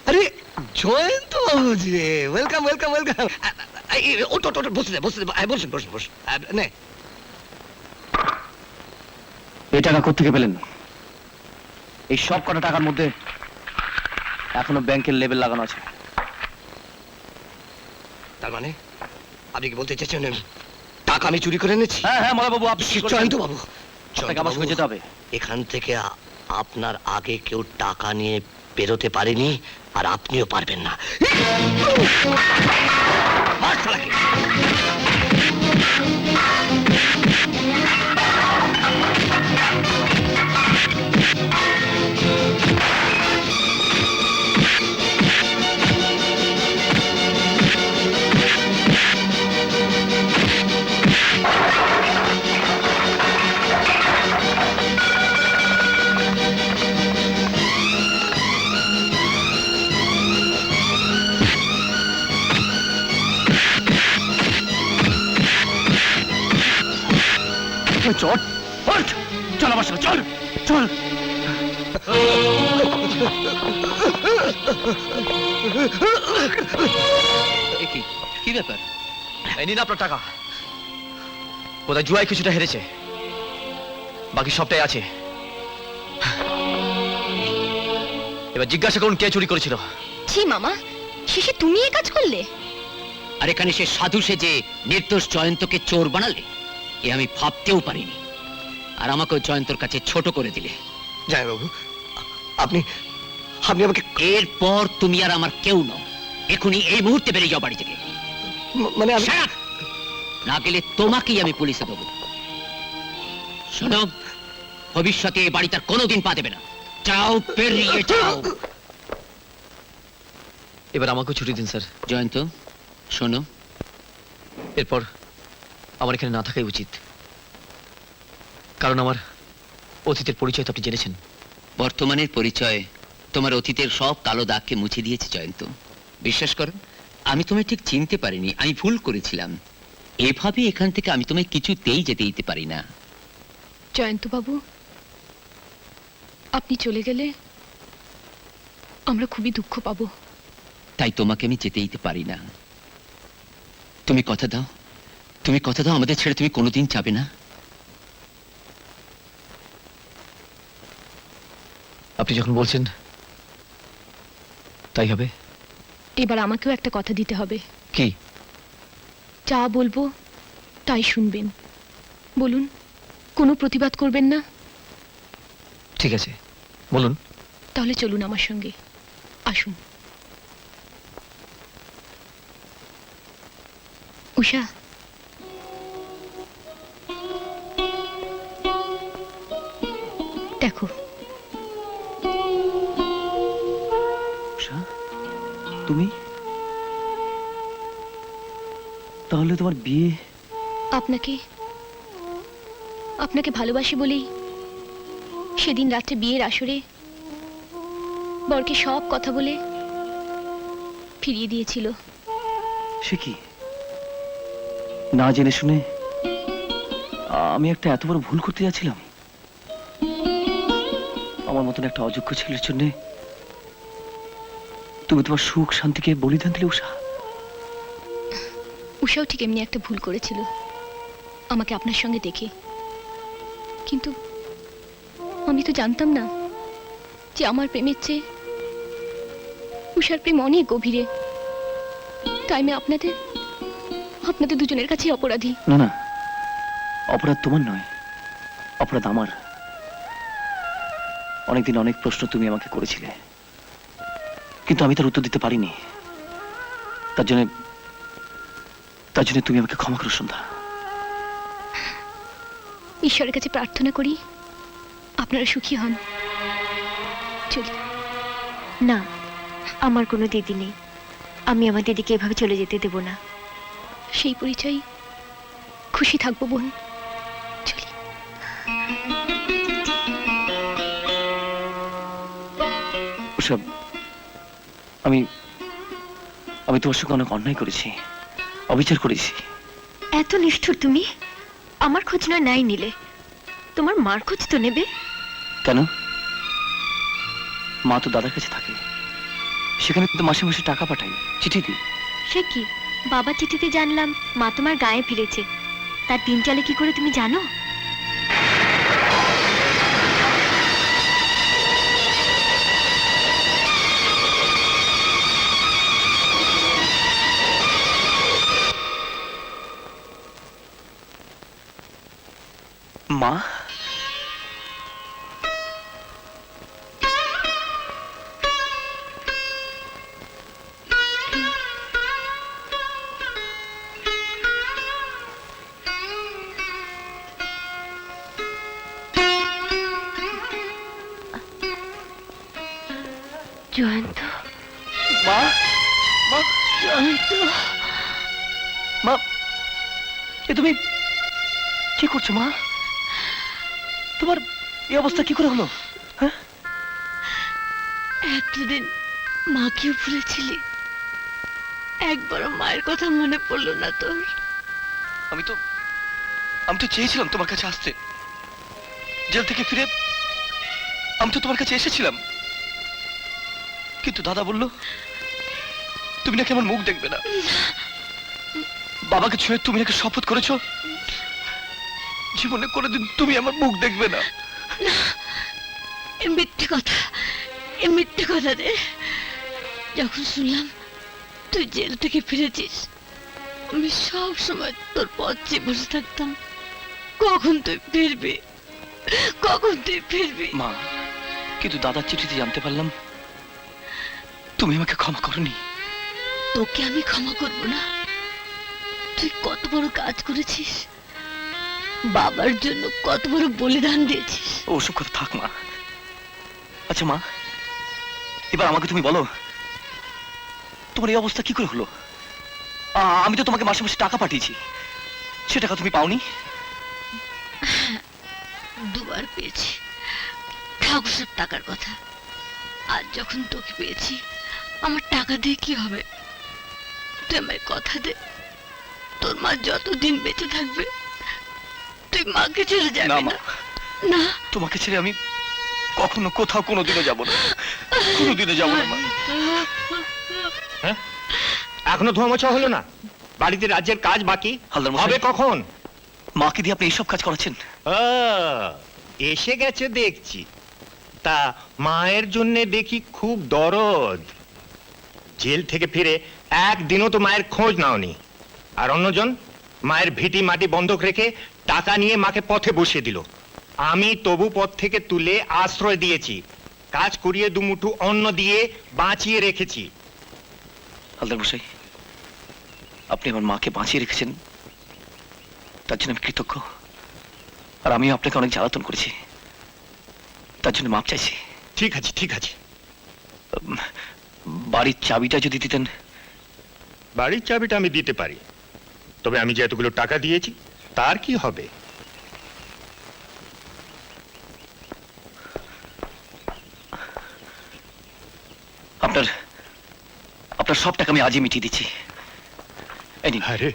আরে জয়ন্ত বাবু জি, welcome welcome welcome. ওটো ওটো বসে বসে বসুন বসুন বসুন। নে এই টাকা কোত্থেকে পেলেন? এই সব কটা টাকার মধ্যে এখনো ব্যাংকের লেবেল লাগানো আছে। তার মানে আপনি কি বলতে চাইছেন টাকা আমি চুরি করে এনেছি? হ্যাঁ হ্যাঁ মলা বাবু, আপনি জয়ন্ত বাবু, আপনাকে আমার সঙ্গে যেতে হবে। এখান থেকে আপনার আগে কেউ টাকা নিয়ে বেরোতে পারেনি, আর আপনিও পারবেন না। মার শালাকে। চল চল আমার সঙ্গে, চল চল। কি ব্যাপার? এই নিন আপনার টাকা। বোধহয় জুয়ায় কিছুটা হেরেছে, বাকি সবটাই আছে। এবার জিজ্ঞাসা করুন কে চুরি করেছিল। ছি মামা, শেষে তুমি এই কাজ করলে? আর এখানে সে সাধু সেজে নির্দোষ জয়ন্তকে চোর বানালে, এ আমি ভাবতেও পারিনি। আর আমাকে জয়ন্তর কাছে ছোট করে দিলে। জয় বাবু, আপনি আপনি আমাকে এরপর তুমি আর আমার কেউ নও। এখনই এই মুহূর্তে বেরিয়ে যাও বাড়ি থেকে। মানে আমি Shut up! না গেলে তোমাকেই আমি পুলিশে দেবো। শোনো, ভবিষ্যতে এই বাড়িতে আর কোনোদিন পা দেবে না। যাও, বেরিয়ে যাও। এবার আমাকেও ছুটি দিন স্যার। জয়ন্ত শোনো, এরপর আমার এখানে না থাকাই উচিত, কারণ আমার অতীতের পরিচয় তো আপনি জেনেছেন। বর্তমানের পরিচয় তোমার অতীতের সব কালো দাগকে মুছে দিয়েছে জয়ন্ত। বিশ্বাস করো, আমি তোমায় ঠিক চিনতে পারিনি, আমি ভুল করেছিলাম। এভাবে এখান থেকে আমি তোমায় কিছুতেই যেতে দিতে পারি না। জয়ন্ত বাবু, আপনি চলে গেলে আমরা খুবই দুঃখ পাবো। তাই তোমাকে আমি যেতে দিতে পারি না। তুমি কথা দাও, তুমি কথা দাও আমাদের ছেড়ে তুমি কোনোদিন যাবে না। আপনি যখন বলছেন তাই হবে। এবার আমাকেও একটা কথা দিতে হবে। কি? যা বলবো তাই শুনবেন। বলুন, কোনো প্রতিবাদ করবেন না? ঠিক আছে, বলুন। তাহলে চলুন আমার সঙ্গে, আসুন। উষা, দেখো। তুমি তাহলে তোমার বিয়ে? আপনাকে আপনাকে ভালোবাসি বলেই সেদিন রাত্রে বিয়ের আসরে বরকে সব কথা বলে ফিরিয়ে দিয়েছিল। সে কি? না জেনে শুনে আমি একটা এত বড় ভুল করতে যাচ্ছিলাম? আমার মতন একটা অযোগ্য ছেলের জন্য তুমি তোমার সুখ শান্তিকে বলিদান দিলে উষা? উষাও ঠিক এমনি একটা ভুল করেছিল আমাকে আপনার সঙ্গে দেখে। কিন্তু আমি তো জানতাম না যে আমার প্রেমের চেয়ে উষার প্রেম অনেক গভীরে। তাই আমি আপনাদের দুজনের কাছে অপরাধী। না না, অপরাধ তোমার নয়, অপরাধ আমার। অনেকদিন অনেক প্রশ্ন তুমি আমাকে করেছিলে, কিন্তু আমি তার উত্তর দিতে পারিনি। তার জন্য তুমি আমাকে ক্ষমা করো সন্ধ্যা। ঈশ্বরের কাছে প্রার্থনা করি আপনারা সুখী হন। চলি। না, আমার কোনো দিদি নেই, আমি আমার দিদিকে এভাবে চলে যেতে দেব না। সেই পরিচয় খুশি থাকবো বোন। চলি। ওসব আমি তোমার সঙ্গে অনেক অন্যায় করেছি, অবিচার করেছি। এত নিষ্ঠুর তুমি? আমার খোঁজ নয় নাই নিলে, তোমার মার খোঁজ তো নেবে। কেন? মা তো দাদার কাছে থাকে, সেখানে কিন্তু মাসে মাসে টাকা পাঠাই, চিঠি দিই। সে কি, বাবার চিঠিতে জানলাম মা তোমার গায়ে ফিরেছে, তার দিন চলে কি করে তুমি জানো? মা, জয়ন্ত, মা, মা, জয়ন্ত, মা, এ তুমি কি করছো মা? তোমার এই অবস্থা কি করে হলো? হ্যাঁ, এতদিন মাকেও ভুলেছিলি, একবারও মায়ের কথা মনে পড়লো না তোর? আমি তো চেয়েছিলাম তোমার কাছে আসতে। জেল থেকে ফিরে আমি তো তোমার কাছে এসেছিলাম, কিন্তু দাদা বলল তুমি নাকি আমার মুখ দেখবে না। বাবাকে ছুঁয়ে তুমি নাকি শপথ করেছো জীবনে কোনোদিন তুমি আমার মুখ দেখবে না। এ মিথ্যে কথা, এ মিথ্যে কথা রে। যখন শুনলাম তুই জেল থেকে ফিরেছিস, আমি সব সময় তোর পথ চেয়ে বসে থাকতাম, কখন তুই ফিরবি, কখন তুই ফিরবি। মা, কিন্তু দাদার চিঠিতে জানতে পারলাম তুমি আমাকে ক্ষমা করনি। তোকে আমি ক্ষমা করব না? তুই কত বড় কাজ করেছিস, বাবার জন্য কত বড় বলিদান দিয়েছিস। ওসব কথা থাক মা। আচ্ছা মা, এবার আমাকে তুমি বলো তোমার এই অবস্থা কি করে হলো? আমি তো তোমাকে মাসে মাসে টাকা পাঠিয়েছি, সে টাকা তুমি পাওনি? দুবার পেয়েছি, ঠাকুর সব টাকার কথা। আজ যখন তোকে পেয়েছি, আমার টাকা দিয়ে কি হবে? তুই আমায় কথা দে, তোর মা যতদিন বেঁচে থাকবে তুই মাকে ছেড়ে যাবি না না। মা, না, তোমাকে ছেড়ে আমি কখনো কোথাও কোনোদিনও যাব না, কোনোদিনও যাব না মা। এখনো ধোয়া মোছা হলো না? বাড়িতে রাজ্যের কাজ বাকি, হালদার মশাই, হবে কখন? মাকে দিয়ে আপনি এইসব কাজ করাচ্ছেন? এসে গেছে দেখছি। তা মায়ের জন্য দেখি খুব দরদ। জেল থেকে ফিরে একদিনও তো মায়ের খোঁজ নাওনি। আর অন্যজন মায়ের ভিটি মাটি বন্ধক রেখে টাকা নিয়ে মাকে পথে বসিয়ে দিল। আমি তবু পথ থেকে তুলে আশ্রয় দিয়েছি, কাজ করিয়ে দুমুঠো অন্ন দিয়ে বাঁচিয়ে রেখেছি। হালদার মশাই, আপনি আমার মাকে বাঁচিয়ে রেখেছেন, তার জন্য আমি কৃতজ্ঞ। আর আমিও আপনাকে অনেক জ্বালাতন করেছি, তার জন্য মাপ চাইছি। ঠিক আছে, ঠিক আছে। বাড়ির চাবিটা যদি দিতেন। বাড়ির চাবিটা আমি দিতে পারি, তবে আমি যে এতগুলো টাকা দিয়েছি তার কি হবে? আপনার সব টাকা আমি আজই মিটিয়ে দিচ্ছি। এই নিন। আরে